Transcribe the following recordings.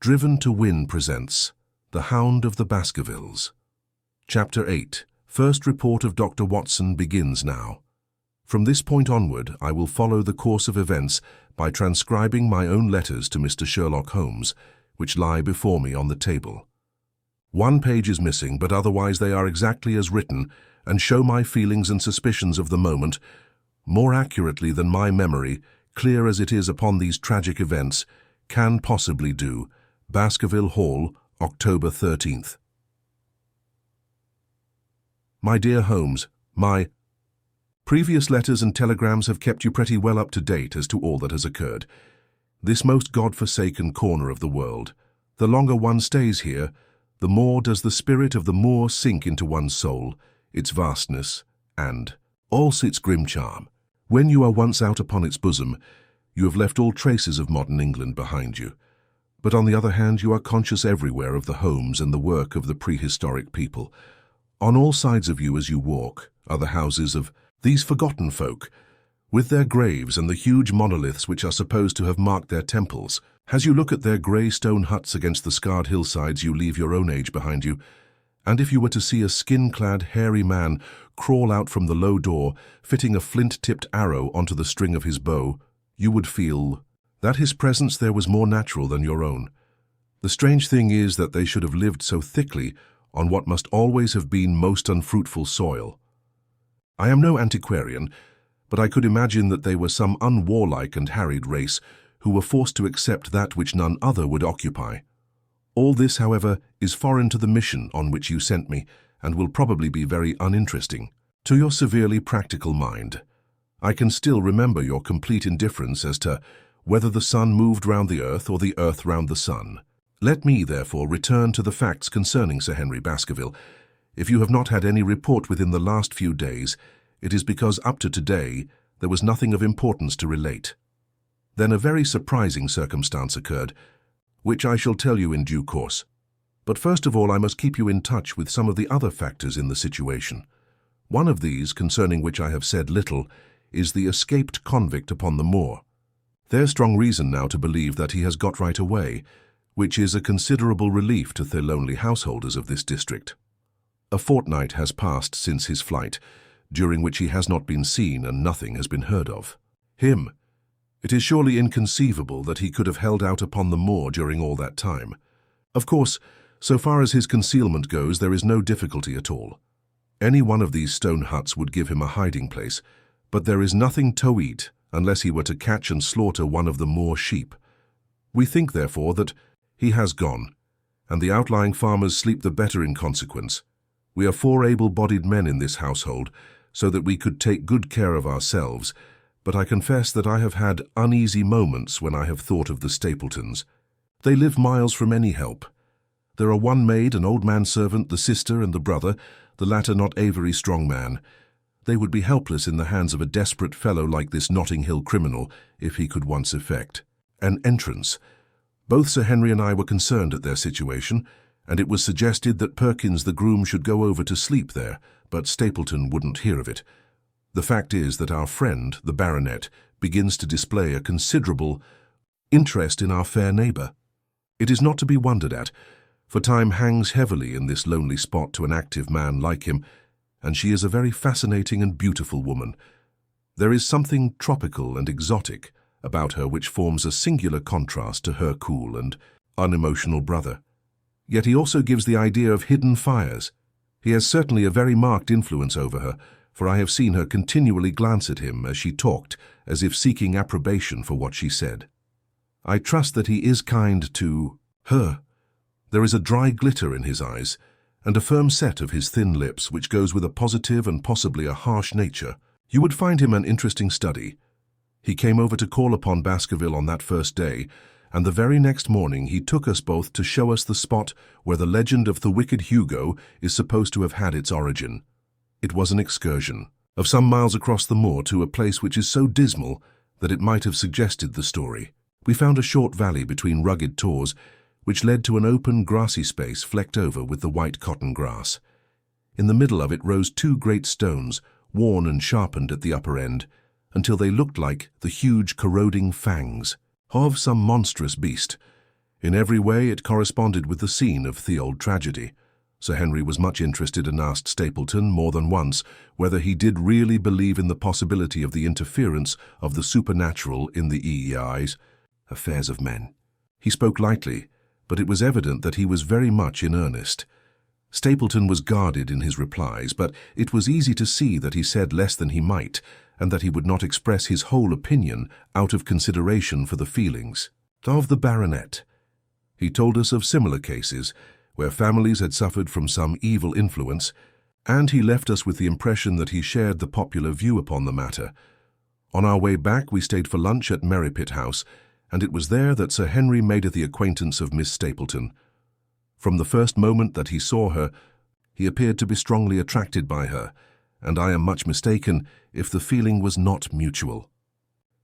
Driven to Win presents The Hound of the Baskervilles. Chapter 8. First report of Dr. Watson begins now. From this point onward, I will follow the course of events by transcribing my own letters to Mr. Sherlock Holmes, which lie before me on the table. One page is missing, but otherwise they are exactly as written and show my feelings and suspicions of the moment, more accurately than my memory, clear as it is upon these tragic events, can possibly do. Baskerville Hall, October 13th. My dear Holmes, my previous letters and telegrams have kept you pretty well up to date as to all that has occurred. This most God-forsaken corner of the world. The longer one stays here, the more does the spirit of the moor sink into one's soul, its vastness, and also its grim charm. When you are once out upon its bosom, you have left all traces of modern England behind you. But on the other hand, you are conscious everywhere of the homes and the work of the prehistoric people. On all sides of you as you walk are the houses of these forgotten folk, with their graves and the huge monoliths which are supposed to have marked their temples. As you look at their grey stone huts against the scarred hillsides, you leave your own age behind you. And if you were to see a skin-clad, hairy man crawl out from the low door, fitting a flint-tipped arrow onto the string of his bow, you would feel that his presence there was more natural than your own. The strange thing is that they should have lived so thickly on what must always have been most unfruitful soil. I am no antiquarian, but I could imagine that they were some unwarlike and harried race who were forced to accept that which none other would occupy. All this, however, is foreign to the mission on which you sent me, and will probably be very uninteresting. To your severely practical mind, I can still remember your complete indifference as to whether the sun moved round the earth or the earth round the sun. Let me, therefore, return to the facts concerning Sir Henry Baskerville. If you have not had any report within the last few days, it is because up to today there was nothing of importance to relate. Then a very surprising circumstance occurred, which I shall tell you in due course. But first of all, I must keep you in touch with some of the other factors in the situation. One of these, concerning which I have said little, is the escaped convict upon the moor. There's strong reason now to believe that he has got right away, which is a considerable relief to the lonely householders of this district. A fortnight has passed since his flight, during which he has not been seen and nothing has been heard of. Him. It is surely inconceivable that he could have held out upon the moor during all that time. Of course, so far as his concealment goes, there is no difficulty at all. Any one of these stone huts would give him a hiding place, but there is nothing to eat unless he were to catch and slaughter one of the moor sheep. We think, therefore, that he has gone, and the outlying farmers sleep the better in consequence. We are 4 able-bodied men in this household, so that we could take good care of ourselves, but I confess that I have had uneasy moments when I have thought of the Stapletons. They live miles from any help. There are one maid, an old man-servant, the sister and the brother, the latter not a very strong man. They would be helpless in the hands of a desperate fellow like this Notting Hill criminal, if he could once effect an entrance. Both Sir Henry and I were concerned at their situation, and it was suggested that Perkins the groom should go over to sleep there, but Stapleton wouldn't hear of it. The fact is that our friend, the baronet, begins to display a considerable interest in our fair neighbour. It is not to be wondered at, for time hangs heavily in this lonely spot to an active man like him, and she is a very fascinating and beautiful woman. There is something tropical and exotic about her which forms a singular contrast to her cool and unemotional brother. Yet he also gives the idea of hidden fires. He has certainly a very marked influence over her, for I have seen her continually glance at him as she talked, as if seeking approbation for what she said. I trust that he is kind to her. There is a dry glitter in his eyes, and a firm set of his thin lips which goes with a positive and possibly a harsh nature. You would find him an interesting study. He came over to call upon Baskerville on that first day, and the very next morning he took us both to show us the spot where the legend of the wicked Hugo is supposed to have had its origin. It was an excursion of some miles across the moor to a place which is so dismal that it might have suggested the story. We found a short valley between rugged tors, which led to an open, grassy space flecked over with the white cotton grass. In the middle of it rose 2 great stones, worn and sharpened at the upper end, until they looked like the huge corroding fangs of some monstrous beast. In every way it corresponded with the scene of the old tragedy. Sir Henry was much interested and asked Stapleton more than once whether he did really believe in the possibility of the interference of the supernatural in the EEI's affairs of men. He spoke lightly, but it was evident that he was very much in earnest. Stapleton was guarded in his replies, but it was easy to see that he said less than he might, and that he would not express his whole opinion out of consideration for the feelings of the baronet. He told us of similar cases where families had suffered from some evil influence, and he left us with the impression that he shared the popular view upon the matter. On our way back we stayed for lunch at Merripit House, and it was there that Sir Henry made the acquaintance of Miss Stapleton. From the first moment that he saw her, he appeared to be strongly attracted by her, and I am much mistaken if the feeling was not mutual.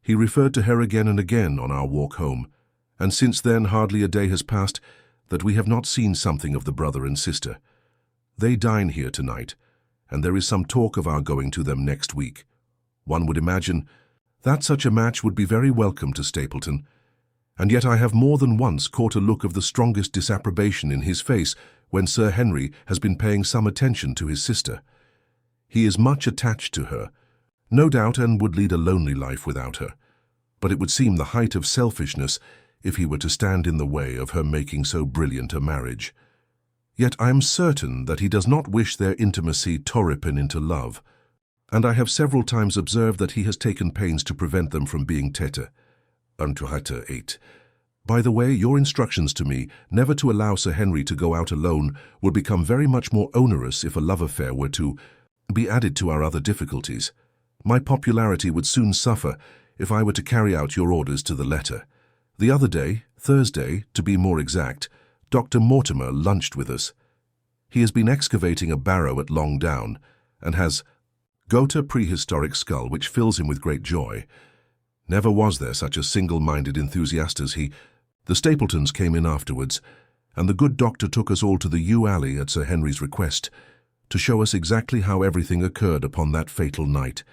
He referred to her again and again on our walk home, and since then hardly a day has passed that we have not seen something of the brother and sister. They dine here tonight, and there is some talk of our going to them next week. One would imagine that such a match would be very welcome to Stapleton, and yet I have more than once caught a look of the strongest disapprobation in his face when Sir Henry has been paying some attention to his sister. He is much attached to her, no doubt, and would lead a lonely life without her, but it would seem the height of selfishness if he were to stand in the way of her making so brilliant a marriage. Yet I am certain that he does not wish their intimacy to ripen into love, and I have several times observed that he has taken pains to prevent them from being tete-a-tete. By the way, your instructions to me never to allow Sir Henry to go out alone would become very much more onerous if a love affair were to be added to our other difficulties. My popularity would soon suffer if I were to carry out your orders to the letter. The other day, Thursday, to be more exact, Dr. Mortimer lunched with us. He has been excavating a barrow at Long Down, and has got a prehistoric skull which fills him with great joy. Never was there such a single-minded enthusiast as he. The Stapletons came in afterwards, and the good doctor took us all to the yew alley at Sir Henry's request, to show us exactly how everything occurred upon that fatal night.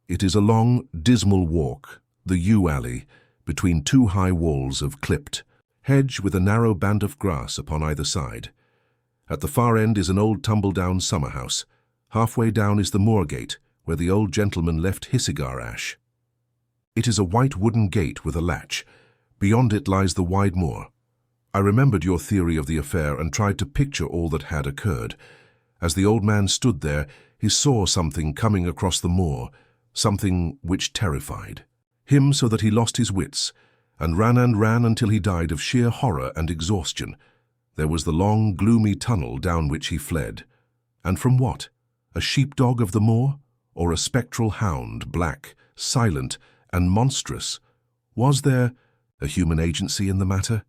It is a long, dismal walk, the yew alley, between two high walls of clipped hedge with a narrow band of grass upon either side. At the far end is an old tumble-down summer-house. Halfway down is the moor gate, where the old gentleman left his cigar ash. It is a white wooden gate with a latch. Beyond it lies the wide moor. I remembered your theory of the affair and tried to picture all that had occurred. As the old man stood there, he saw something coming across the moor, something which terrified him so that he lost his wits, and ran until he died of sheer horror and exhaustion. There was the long, gloomy tunnel down which he fled. And from what? A sheepdog of the moor? Or a spectral hound, black, silent, and monstrous? Was there a human agency in the matter?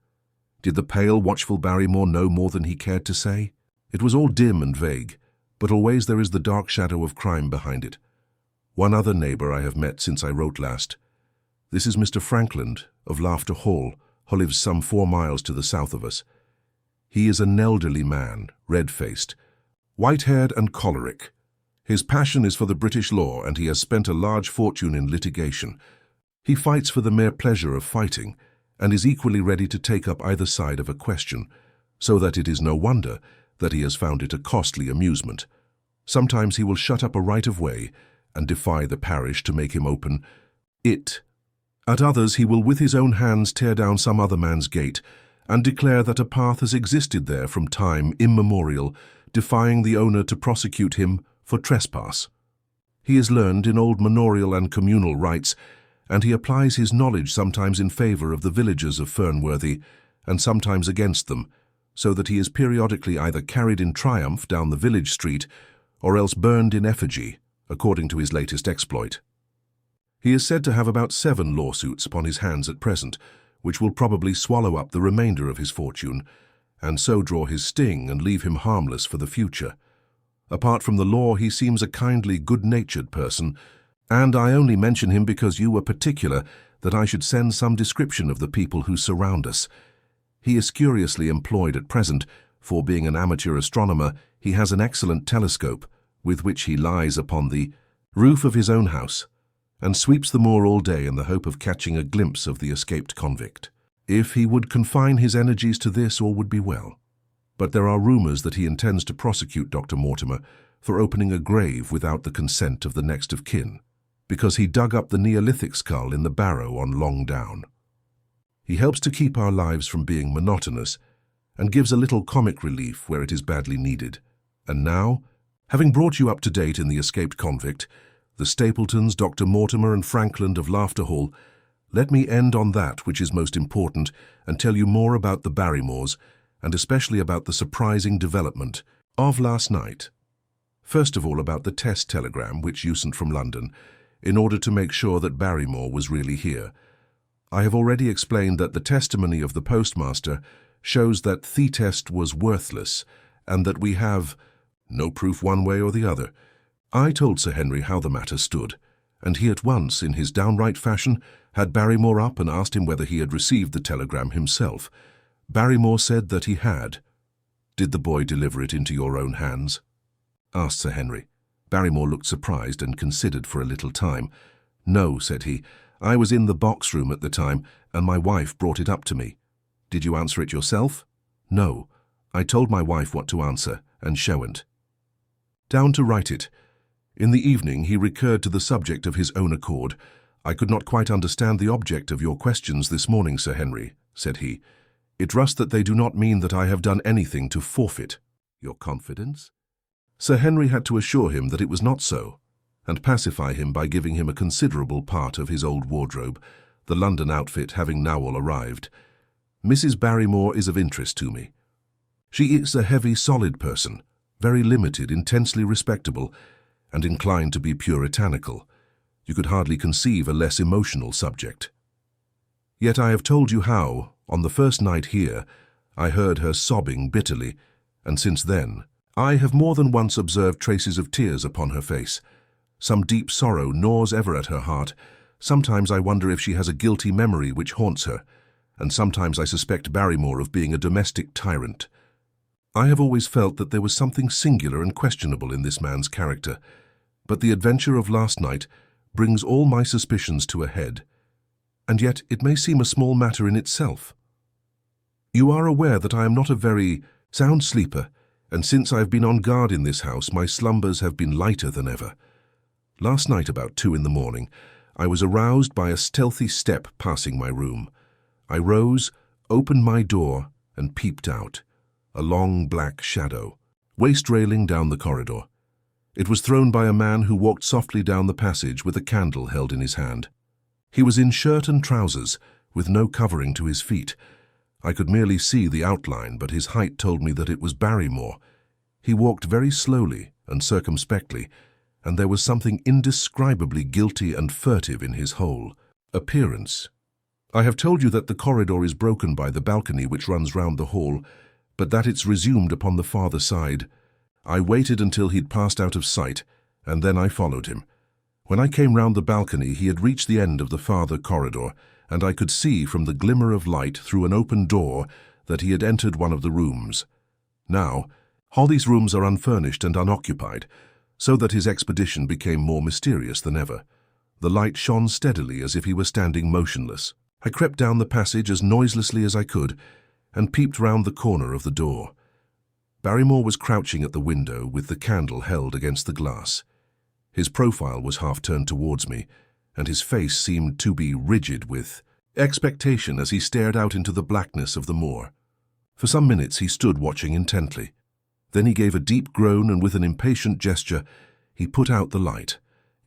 Did the pale, watchful Barrymore know more than he cared to say? It was all dim and vague, but always there is the dark shadow of crime behind it. One other neighbour I have met since I wrote last. This is Mr. Frankland, of Laughter Hall, who lives some 4 miles to the south of us. He is an elderly man, red-faced, white-haired and choleric. His passion is for the British law, and he has spent a large fortune in litigation. He fights for the mere pleasure of fighting, and is equally ready to take up either side of a question, so that it is no wonder that he has found it a costly amusement. Sometimes he will shut up a right-of-way and defy the parish to make him open it. At others he will with his own hands tear down some other man's gate and declare that a path has existed there from time immemorial, defying the owner to prosecute him for trespass. He is learned in old manorial and communal rights, and he applies his knowledge sometimes in favour of the villagers of Fernworthy, and sometimes against them, so that he is periodically either carried in triumph down the village street, or else burned in effigy, according to his latest exploit. He is said to have about 7 lawsuits upon his hands at present, which will probably swallow up the remainder of his fortune, and so draw his sting and leave him harmless for the future. Apart from the law, he seems a kindly, good-natured person, and I only mention him because you were particular that I should send some description of the people who surround us. He is curiously employed at present, for being an amateur astronomer, he has an excellent telescope, with which he lies upon the roof of his own house, and sweeps the moor all day in the hope of catching a glimpse of the escaped convict. If he would confine his energies to this, all would be well. But there are rumors that he intends to prosecute Dr. Mortimer for opening a grave without the consent of the next of kin, because he dug up the Neolithic skull in the barrow on Long Down. He helps to keep our lives from being monotonous and gives a little comic relief where it is badly needed. And now, having brought you up to date in the escaped convict, the Stapletons, Dr. Mortimer and Frankland of Laughter Hall, let me end on that which is most important and tell you more about the Barrymores, and especially about the surprising development of last night. First of all, about the test telegram which you sent from London, in order to make sure that Barrymore was really here. I have already explained that the testimony of the postmaster shows that the test was worthless, and that we have no proof one way or the other. I told Sir Henry how the matter stood, and he at once, in his downright fashion, had Barrymore up and asked him whether he had received the telegram himself. Barrymore said that he had. "Did the boy deliver it into your own hands?" asked Sir Henry. Barrymore looked surprised and considered for a little time. "No," said he. "I was in the box room at the time, and my wife brought it up to me." "Did you answer it yourself?" "No. I told my wife what to answer, and shown't." Down to write it. In the evening he recurred to the subject of his own accord. "I could not quite understand the object of your questions this morning, Sir Henry," said he. "I trust that they do not mean that I have done anything to forfeit your confidence?" Sir Henry had to assure him that it was not so, and pacify him by giving him a considerable part of his old wardrobe, the London outfit having now all arrived. "Mrs. Barrymore is of interest to me. She is a heavy, solid person, very limited, intensely respectable, and inclined to be puritanical. You could hardly conceive a less emotional subject. Yet I have told you how, on the first night here, I heard her sobbing bitterly, and since then, I have more than once observed traces of tears upon her face. Some deep sorrow gnaws ever at her heart. Sometimes I wonder if she has a guilty memory which haunts her, and sometimes I suspect Barrymore of being a domestic tyrant. I have always felt that there was something singular and questionable in this man's character, but the adventure of last night brings all my suspicions to a head, and yet it may seem a small matter in itself. You are aware that I am not a very sound sleeper, and since I have been on guard in this house, my slumbers have been lighter than ever. Last night about 2 in the morning, I was aroused by a stealthy step passing my room. I rose, opened my door, and peeped out. A long black shadow, waist railing down the corridor. It was thrown by a man who walked softly down the passage with a candle held in his hand. He was in shirt and trousers, with no covering to his feet. I could merely see the outline, but his height told me that it was Barrymore. He walked very slowly and circumspectly, and there was something indescribably guilty and furtive in his whole appearance. I have told you that the corridor is broken by the balcony which runs round the hall, but that it's resumed upon the farther side. I waited until he'd passed out of sight, and then I followed him. When I came round the balcony, he had reached the end of the farther corridor, and I could see from the glimmer of light through an open door that he had entered one of the rooms. Now, all these rooms are unfurnished and unoccupied, so that his expedition became more mysterious than ever. The light shone steadily as if he were standing motionless. I crept down the passage as noiselessly as I could, and peeped round the corner of the door. Barrymore was crouching at the window with the candle held against the glass. His profile was half turned towards me, and his face seemed to be rigid with expectation as he stared out into the blackness of the moor. For some minutes he stood watching intently. Then he gave a deep groan, and with an impatient gesture he put out the light.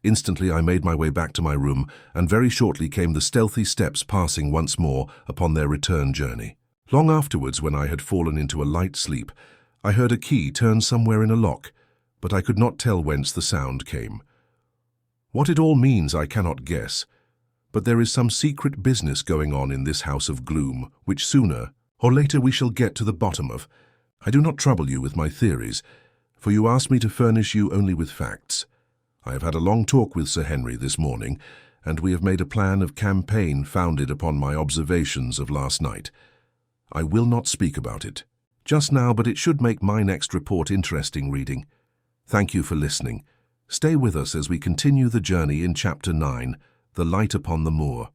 Instantly I made my way back to my room, and very shortly came the stealthy steps passing once more upon their return journey. Long afterwards, when I had fallen into a light sleep, I heard a key turn somewhere in a lock, but I could not tell whence the sound came. What it all means I cannot guess, but there is some secret business going on in this house of gloom, which sooner or later we shall get to the bottom of. I do not trouble you with my theories, for you asked me to furnish you only with facts. I have had a long talk with Sir Henry this morning, and we have made a plan of campaign founded upon my observations of last night. I will not speak about it just now, but it should make my next report interesting reading. Thank you for listening. Stay with us as we continue the journey in Chapter 9, The Light Upon the Moor.